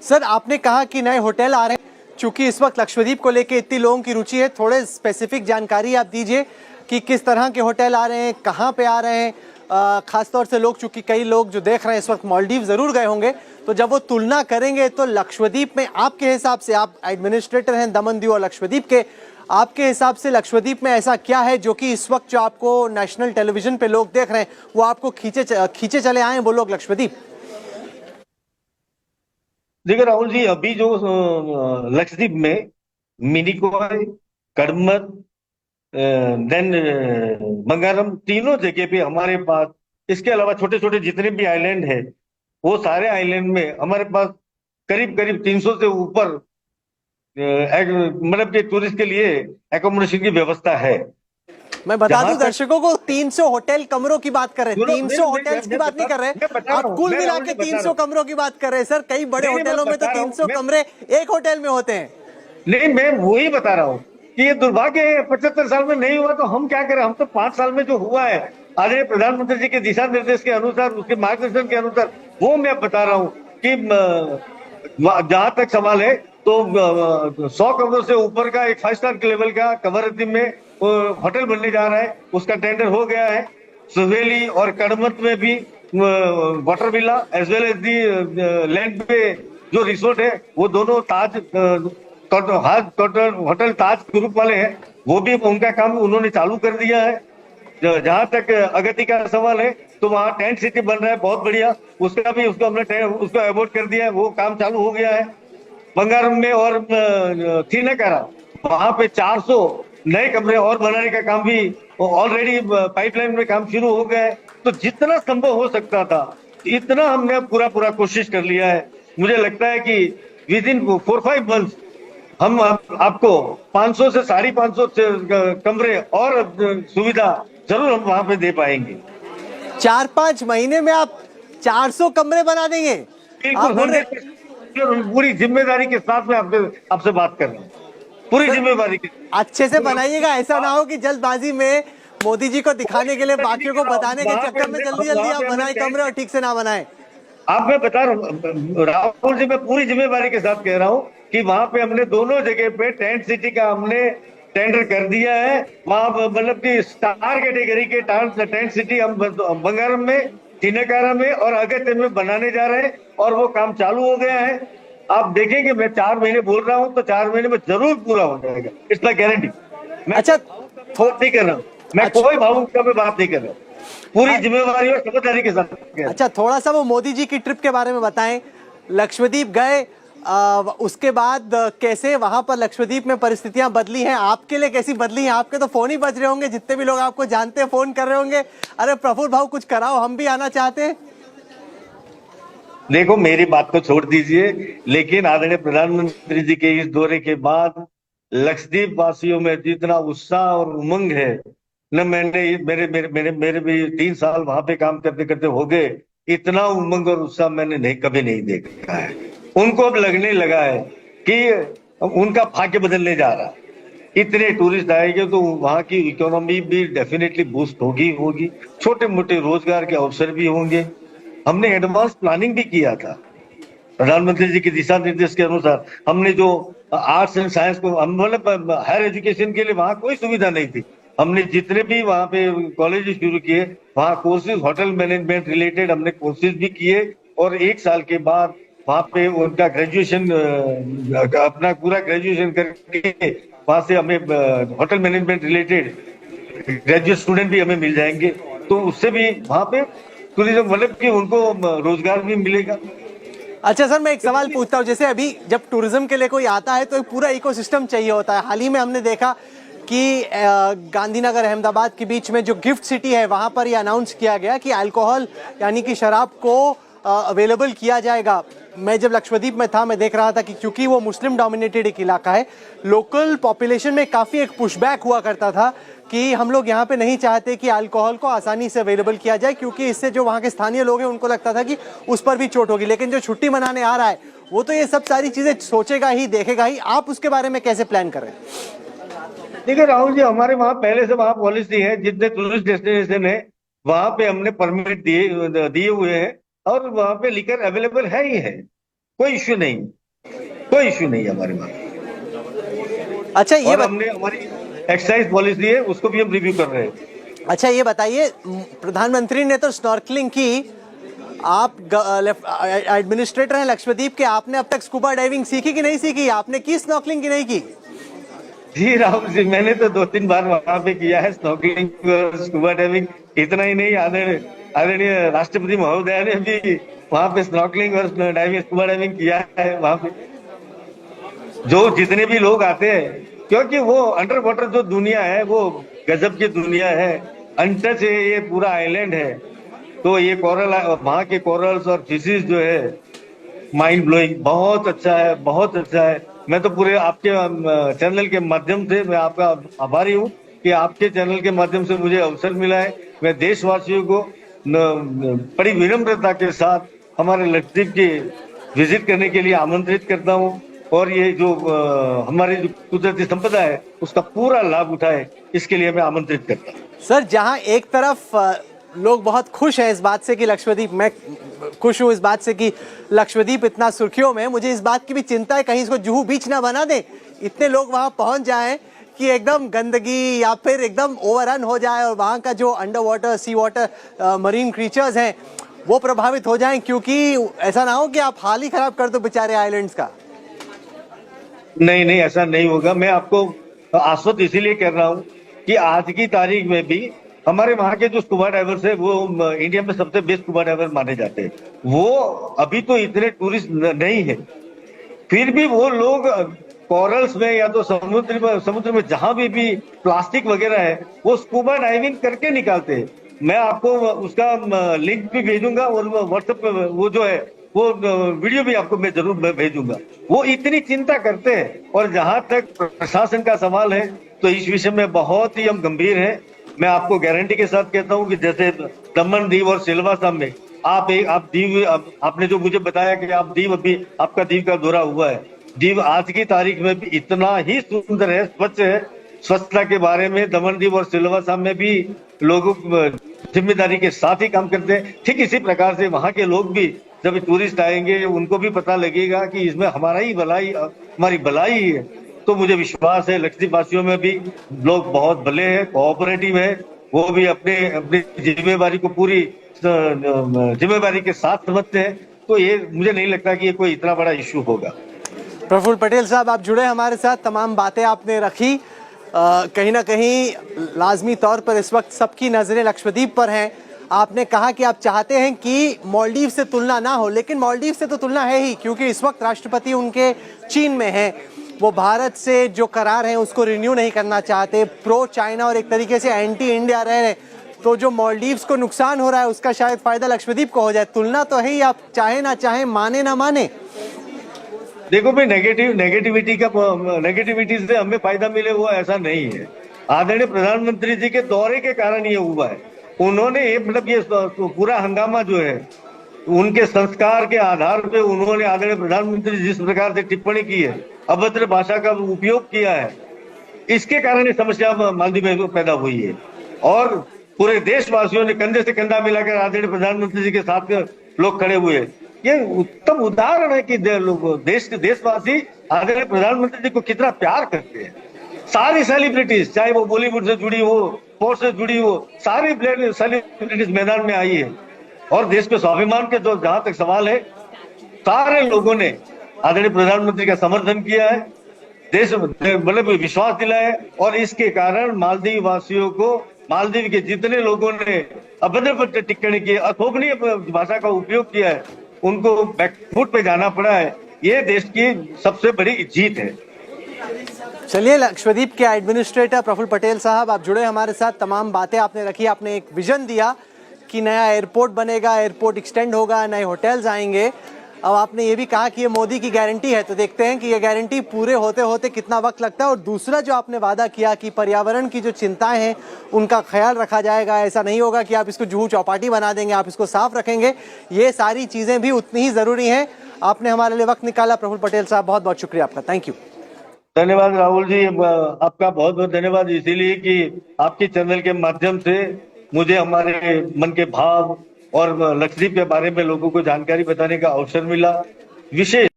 Sir आपने कहा कि नए होटल आ रहे हैं, चूंकि इस वक्त लक्षद्वीप को लेके इतनी लोगों की रुचि है, थोड़े स्पेसिफिक जानकारी आप दीजिए कि किस तरह के होटल आ रहे हैं, कहाँ पे आ रहे हैं। खासतौर से लोग, चूंकि कई लोग जो देख रहे हैं इस वक्त मालदीव जरूर गए होंगे, तो जब वो तुलना करेंगे तो लक्षद्वीप में आपके हिसाब से, आप एडमिनिस्ट्रेटर हैं दमन दीव और लक्षद्वीप के, आपके हिसाब से लक्षद्वीप में ऐसा क्या है जो कि इस वक्त जो आपको नेशनल टेलीविजन पे लोग देख रहे हैं वो आपको खींचे चले आए हैं वो लोग लक्षद्वीप? देखिए राहुल जी, अभी जो लक्षद्वीप में मिनिकॉय, कड़मत, देन बंगारम, तीनों जगह पे हमारे पास, इसके अलावा छोटे छोटे जितने भी आइलैंड है, वो सारे आइलैंड में हमारे पास करीब करीब 300 से ऊपर मतलब कि टूरिस्ट के लिए एकोमोडेशन की व्यवस्था है। मैं बता जहां दूं तक दर्शकों को, 300 होटल कमरों की बात कर रहे हैं, सुनो, 300 होटल्स की बात नहीं कर रहे, मैं बता रहा आप हूँ, कुल मैं मिला राहुल के जी बता रहा 300 हूँ। कमरों की बात कर रहे हैं। सर कई बड़े नहीं, मैं होटलों में तो बता रहा हूँ 300 कमरे एक होटल में होते हैं। नहीं, मैं वही बता रहा हूँ कि ये दुर्भाग्य है, 75 साल में नहीं हुआ तो हम क्या करें। हम तो 5 साल में जो हुआ है, आदरणीय प्रधानमंत्री जी के दिशा निर्देश के अनुसार, उसके मार्गदर्शन के अनुसार, वो मैं बता रहा हूँ कि जहां तक सवाल है तो 100 कमरों से ऊपर का एक 5 स्टार के लेवल का कवरत्ती में होटल बनने जा रहा है। उसका टेंडर हो गया है। सुवेली और कड़मत में भी water villa as well as the land पे जो रिसोर्ट है, वो दोनों ताज होटल ताज ग्रुप वाले हैं, वो भी उनका काम उन्होंने चालू कर दिया है। जहां तक अगति का सवाल है, तो वहां टेंट सिटी बन रहा है, बहुत बढ़िया। उसका भी उसको हमने उसको अवॉर्ड कर दिया है, वो काम चालू हो गया है। बंगारम में और थीनकारा, वहां पे 400 नए कमरे और बनाने का काम भी ऑलरेडी पाइपलाइन में काम शुरू हो गया है। तो जितना संभव हो सकता था इतना हमने पूरा पूरा कोशिश कर लिया है। मुझे लगता है कि विद इन 4-5 मंथ्स हम आपको 500 से 550 कमरे और सुविधा जरूर हम वहां पे दे पाएंगे। 4-5 महीने में आप 400 कमरे बना देंगे? आप बिल्कुल बोल रहे 100%, पूरी जिम्मेदारी के साथ में आपसे बात कर रहा हूँ, पूरी सर जिम्मेदारी के। अच्छे से बनाइएगा, ऐसा ना हो कि जल्दबाजी में मोदी जी को दिखाने के लिए, बाकियों को बताने के वहां पे चक्कर में जल्दी जल्दी आप बनाए कमरे और ठीक से ना बनाए। आप, मैं बता रहा हूँ राहुल जी, मैं पूरी जिम्मेदारी के साथ कह रहा हूँ कि वहां पे हमने दोनों जगह पे टेंट सिटी का हमने टेंडर कर दिया है। वहां मतलब कि स्टार कैटेगरी के टेंट सिटी हम बंगारम में, चिनकारा में और अगत्य में बनाने जा रहे हैं, और वो काम चालू हो गया है। आप देखेंगे, मैं 4 महीने बोल रहा हूँ तो 4 महीने में जरूर पूरा हो जाएगा, इट्स लाइक गारंटी। मैं अच्छा बात नहीं कर रहा हूँ, मैं अच्छा कोई भावुकता में बात नहीं कर रहा हूँ, पूरी जिम्मेवारी और समझदारी के साथ कह रहा हूं। अच्छा, थोड़ा सा वो मोदी जी की ट्रिप के बारे में बताएं। लक्षद्वीप गए, उसके बाद कैसे वहां पर लक्षद्वीप में परिस्थितियां बदली हैं, आपके लिए कैसी बदली हैं? आपके तो फोन ही बज रहे होंगे, जितने भी लोग आपको जानते हैं फोन कर रहे होंगे, अरे प्रफुल्ल भाऊ कुछ कराओ, हम भी आना चाहते हैं। देखो, मेरी बात को छोड़ दीजिए, लेकिन आदरणीय प्रधानमंत्री जी के इस दौरे के बाद लक्षद्वीप वासियों में जितना उत्साह और उमंग है न, मैंने मेरे मेरे मेरे मेरे भी 3 साल वहां पे काम करते करते हो गए, इतना उमंग और उत्साह मैंने कभी नहीं देखा है। उनको अब लगने लगा है कि उनका भाग्य बदलने जा रहा है। इतने टूरिस्ट आएंगे तो वहां की इकोनॉमी भी डेफिनेटली बूस्ट होगी होगी, छोटे मोटे रोजगार के अवसर भी होंगे। हमने एडवांस प्लानिंग भी किया था, प्रधानमंत्री जी के दिशा निर्देश के अनुसार। हमने जो आर्ट्स एंड साइंस को, हम मतलब हायर एजुकेशन के लिए वहां कोई सुविधा नहीं थी, हमने जितने भी वहां पे कॉलेज शुरू किए, वहां कोर्सेज होटल मैनेजमेंट रिलेटेड हमने कोर्सेज भी किए, और 1 साल के बाद वहां पे उनका ग्रेजुएशन, अपना पूरा ग्रेजुएशन करके वहां से हमें hotel management related graduate student भी हमें मिल जाएंगे। तो उससे भी वहां पे टूरिज्म, मतलब कि उनको रोजगार भी मिलेगा। अच्छा सर, मैं एक सवाल पूछता हूँ, जैसे अभी जब टूरिज्म के लिए कोई आता है तो एक पूरा इकोसिस्टम चाहिए होता है। हाल ही में हमने देखा कि गांधीनगर अहमदाबाद के बीच में जो गिफ्ट सिटी है, वहां पर यह अनाउंस किया गया कि अल्कोहल यानी कि शराब को अवेलेबल किया जाएगा। मैं जब लक्षद्वीप में था, मैं देख रहा था कि क्योंकि वो मुस्लिम डोमिनेटेड एक इलाका है, लोकल पॉपुलेशन में काफ़ी एक पुशबैक हुआ करता था कि हम लोग यहाँ पे नहीं चाहते कि अल्कोहल को आसानी से अवेलेबल किया जाए, क्योंकि इससे जो वहाँ के स्थानीय लोग हैं उनको लगता था कि उस पर भी चोट होगी। लेकिन जो छुट्टी मनाने आ रहा है वो तो ये सब सारी चीज़ें सोचेगा ही, देखेगा ही। आप उसके बारे में कैसे प्लान कर रहे हैं? देखिए राहुल जी, हमारे वहां पहले से वहां पॉलिसी है, जितने टूरिस्ट डेस्टिनेशन है वहां पे हमने परमिट दिए दिए हुए हैं, और वहां पे लिकर अवेलेबल है ही है। कोई इश्यू नहीं, कोई इश्यू नहीं है हमारे पास। अच्छा ये और हमने हमारी एक्साइज पॉलिसी है, उसको भी हम रिव्यू कर रहे हैं। अच्छा ये बताइए, प्रधानमंत्री ने तो स्नॉर्कलिंग की, आप एडमिनिस्ट्रेटर हैं लक्षद्वीप के, आपने अब तक स्कूबा डाइविंग सीखी कि नहीं सीखी? आपने की स्नॉर्कलिंग की नहीं की? जी राहुल जी, मैंने तो 2-3 बार वहां पे किया है स्नॉर्कलिंग और स्कूबा डाइविंग। इतना ही नहीं, आदरणीय राष्ट्रपति महोदय ने भी वहां पे स्नॉर्कलिंग और डाइविंग, स्कूबा डाइविंग किया है वहां पे। जो जितने भी लोग आते हैं, क्योंकि वो अंडर वाटर जो दुनिया है वो गजब की दुनिया है, अनटच है, ये पूरा आइलैंड है। तो ये कोरल, वहां के कोरल्स और फिशेस जो है माइंड ब्लोइंग, बहुत अच्छा है, बहुत अच्छा है। मैं तो पूरे आपके चैनल के माध्यम से मैं आपका आभारी हूँ कि आपके चैनल के माध्यम से मुझे अवसर मिला है। मैं देशवासियों को बड़ी विनम्रता के साथ हमारे लक्षद्वीप की विजिट करने के लिए आमंत्रित करता हूँ, और ये जो हमारी जो कुदरती संपदा है उसका पूरा लाभ उठाए, इसके लिए मैं आमंत्रित करता हूँ। सर, जहां एक तरफ लोग बहुत खुश हैं इस बात से कि लक्षद्वीप, मैं खुश हूं इस बात से कि लक्षद्वीप इतना सुर्खियों में, मुझे इस बात की भी चिंता है कहीं इसको जुहू बीच ना बना दे, इतने लोग वहां पहुंच जाएं कि एकदम गंदगी या फिर एकदम ओवररन हो जाए और वहां का जो अंडर वाटर, सी वाटर, मरीन क्रीचर्स हैं वो प्रभावित हो जाएं, क्योंकि ऐसा ना हो कि आप हाल ही खराब कर दो बेचारे आइलैंड्स का। नहीं नहीं, ऐसा नहीं होगा। मैं आपको आश्वस्त इसीलिए कर रहा हूँ कि आज की तारीख में भी हमारे वहाँ के जो स्कूबा डाइवर्स है वो इंडिया में सबसे बेस्ट स्कूबा डाइवर माने जाते हैं। वो अभी तो इतने टूरिस्ट नहीं है, फिर भी वो लोग कोरल्स में या तो समुद्र में जहां भी प्लास्टिक वगैरह है वो स्कूबा डाइविंग करके निकालते हैं। मैं आपको उसका लिंक भी भेजूंगा, और व्हाट्सएप पे वो जो है वो वीडियो भी आपको मैं जरूर भेजूंगा। वो इतनी चिंता करते हैं। और जहां तक प्रशासन का सवाल है तो इस विषय में बहुत ही हम गंभीर हैं। मैं आपको गारंटी के साथ कहता हूं कि जैसे दमन, दीव और सिलवासा में आप दीव, आपने जो मुझे बताया कि आप दीव, अभी आपका दीव का दौरा हुआ है, दीव आज की तारीख में भी इतना ही सुंदर है, स्वच्छ है। स्वच्छता के बारे में दमन, दीव और सिलवासा में भी लोग जिम्मेदारी के साथ ही काम करते हैं। ठीक इसी प्रकार से वहां के लोग भी जब टूरिस्ट आएंगे उनको भी पता लगेगा कि इसमें हमारी भलाई है। तो मुझे विश्वास है लक्षद्वीप वासियों में भी लोग बहुत भले हैं, कोऑपरेटिव है, वो भी अपने अपनी जिम्मेवारी को पूरी जिम्मेवारी के साथ समझते हैं। तो ये मुझे नहीं लगता कि ये कोई इतना बड़ा इश्यू होगा। प्रफुल्ल पटेल साहब, आप जुड़े हमारे साथ, तमाम बातें आपने रखी। कहीं ना कहीं लाजमी तौर पर इस वक्त सबकी नजरें लक्षद्वीप पर हैं। आपने कहा कि आप चाहते हैं कि मालदीव से तुलना ना हो, लेकिन मालदीव से तो तुलना है ही, क्योंकि इस वक्त राष्ट्रपति उनके चीन में हैं। वो भारत से जो करार हैं उसको रिन्यू नहीं करना चाहते, प्रो चाइना और एक तरीके से एंटी इंडिया रह रहे। तो जो मालदीव्स को नुकसान हो रहा है उसका शायद फायदा लक्षद्वीप को हो जाए। तुलना तो है ही, आप चाहे ना चाहे, माने ना माने। देखो भाई, नेगेटिविटी से हमें फायदा मिले वो ऐसा नहीं है। आदरणीय प्रधानमंत्री जी के दौरे के कारण ये हुआ है। उन्होंने मतलब ये पूरा हंगामा जो है उनके संस्कार के आधार पे उन्होंने, आदरणीय प्रधानमंत्री जिस प्रकार से टिप्पणी की है, अभद्र भाषा का उपयोग किया है, इसके कारण ये समस्या मालदीव में पैदा हुई है। और पूरे देशवासियों ने कंधे से कंधा मिलाकर आदरणीय प्रधानमंत्री जी के साथ लोग खड़े हुए। ये उत्तम उदाहरण है कि देशवासी आदरणीय प्रधानमंत्री जी को कितना प्यार करते हैं। सारी सेलिब्रिटीज, चाहे वो बॉलीवुड से जुड़ी हो, स्पोर्ट्स से जुड़ी हो, सारी सेलिब्रिटीज मैदान में आई है। और देश के स्वाभिमान के जो जहां तक सवाल है, सारे लोगों ने आदरणीय प्रधानमंत्री का समर्थन किया है, देश मतलब विश्वास दिलाया है। और इसके कारण मालदीव वासियों को, मालदीव के जितने लोगों ने अभद्र टिप्पणी की, अशोभनीय भाषा का उपयोग किया है, उनको बैकफुट पे जाना पड़ा है। ये देश की सबसे बड़ी जीत है। चलिए, लक्षद्वीप के एडमिनिस्ट्रेटर प्रफुल्ल पटेल साहब, आप जुड़े हमारे साथ, तमाम बातें आपने रखी। आपने एक विजन दिया कि नया एयरपोर्ट बनेगा, एयरपोर्ट एक्सटेंड होगा, नए होटल्स आएंगे। अब आपने ये भी कहा कि ये मोदी की गारंटी है, तो देखते हैं कि ये गारंटी पूरे होते होते कितना वक्त लगता है। और दूसरा जो आपने वादा किया कि पर्यावरण की जो चिंताएं हैं उनका ख्याल रखा जाएगा, ऐसा नहीं होगा कि आप इसको जुहू चौपाटी बना देंगे, आप इसको साफ रखेंगे। ये सारी चीजें भी उतनी ही जरूरी हैं। आपने हमारे लिए वक्त निकाला प्रफुल्ल पटेल साहब, बहुत बहुत शुक्रिया आपका। Thank you. धन्यवाद राहुल जी, आपका बहुत बहुत धन्यवाद, इसीलिए कि आपके चैनल के माध्यम से मुझे हमारे मन के भाव और लक्षद्वीप के बारे में लोगों को जानकारी बताने का अवसर मिला। विशेष